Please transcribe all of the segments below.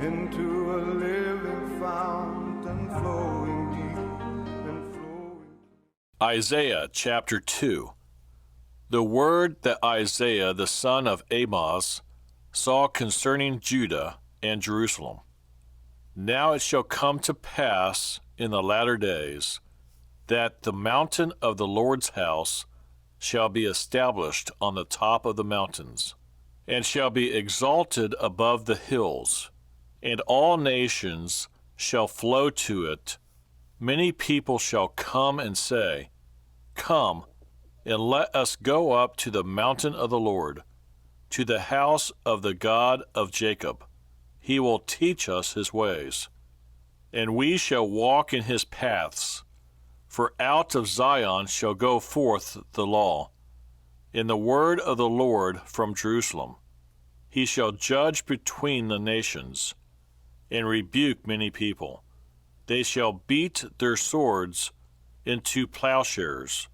into a living fountain flowing deep and flowing. Isaiah chapter 2. The word that Isaiah the son of Amoz saw concerning Judah and Jerusalem. Now it shall come to pass in the latter days that the mountain of the Lord's house shall be established on the top of the mountains, and shall be exalted above the hills, and all nations shall flow to it. Many people shall come and say, Come, and let us go up to the mountain of the Lord, to the house of the God of Jacob. He will teach us his ways, and we shall walk in his paths. For out of Zion shall go forth the law, in the word of the Lord from Jerusalem. He shall judge between the nations, and rebuke many people. They shall beat their swords into plowshares,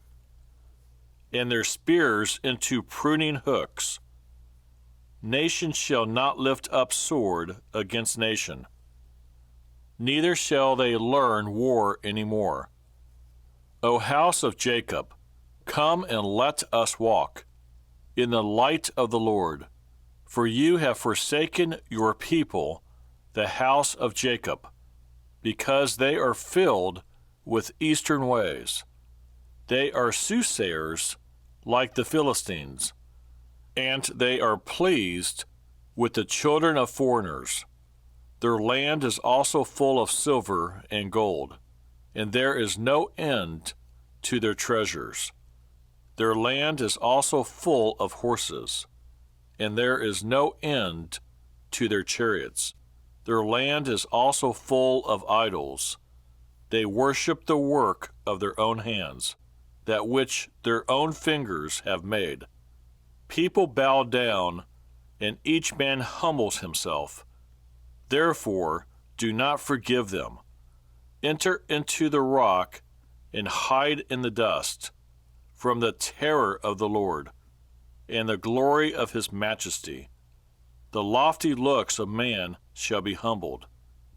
and their spears into pruning hooks. Nation shall not lift up sword against nation, neither shall they learn war any more. O house of Jacob, come and let us walk in the light of the Lord. For you have forsaken your people, the house of Jacob, because they are filled with eastern ways. They are soothsayers like the Philistines, and they are pleased with the children of foreigners. Their land is also full of silver and gold, and there is no end to their treasures. Their land is also full of horses, and there is no end to their chariots. Their land is also full of idols. They worship the work of their own hands, that which their own fingers have made. People bow down, and each man humbles himself. Therefore, do not forgive them. Enter into the rock, and hide in the dust, from the terror of the Lord, and the glory of his majesty. The lofty looks of man shall be humbled,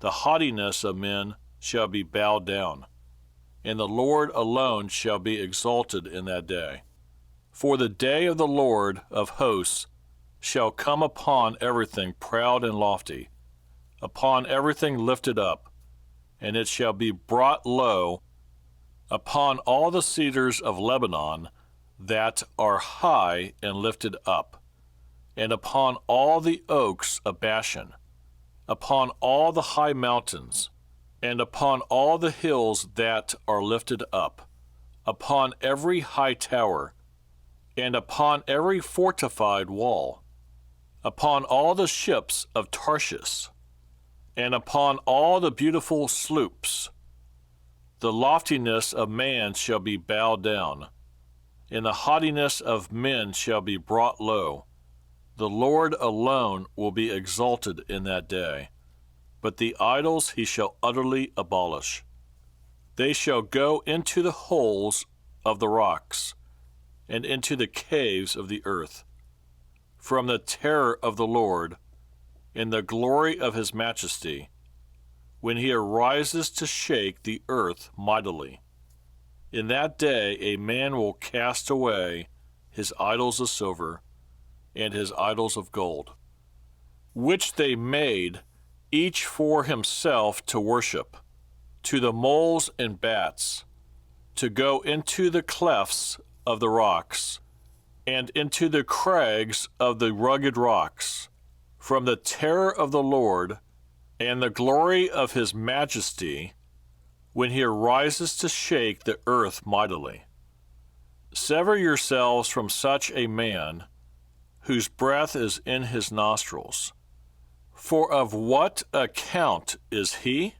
the haughtiness of men shall be bowed down, and the Lord alone shall be exalted in that day. For the day of the Lord of hosts shall come upon everything proud and lofty, upon everything lifted up, and it shall be brought low upon all the cedars of Lebanon that are high and lifted up, and upon all the oaks of Bashan, upon all the high mountains, and upon all the hills that are lifted up, upon every high tower, and upon every fortified wall, upon all the ships of Tarshish, and upon all the beautiful sloops. The loftiness of man shall be bowed down, and the haughtiness of men shall be brought low. The Lord alone will be exalted in that day, but the idols he shall utterly abolish. They shall go into the holes of the rocks, and into the caves of the earth, from the terror of the Lord and the glory of his majesty, when he arises to shake the earth mightily. In that day a man will cast away his idols of silver and his idols of gold, which they made each for himself to worship, to the moles and bats, to go into the clefts of the rocks, and into the crags of the rugged rocks, from the terror of the Lord and the glory of his majesty, when he arises to shake the earth mightily. Sever yourselves from such a man, whose breath is in his nostrils. For of what account is he?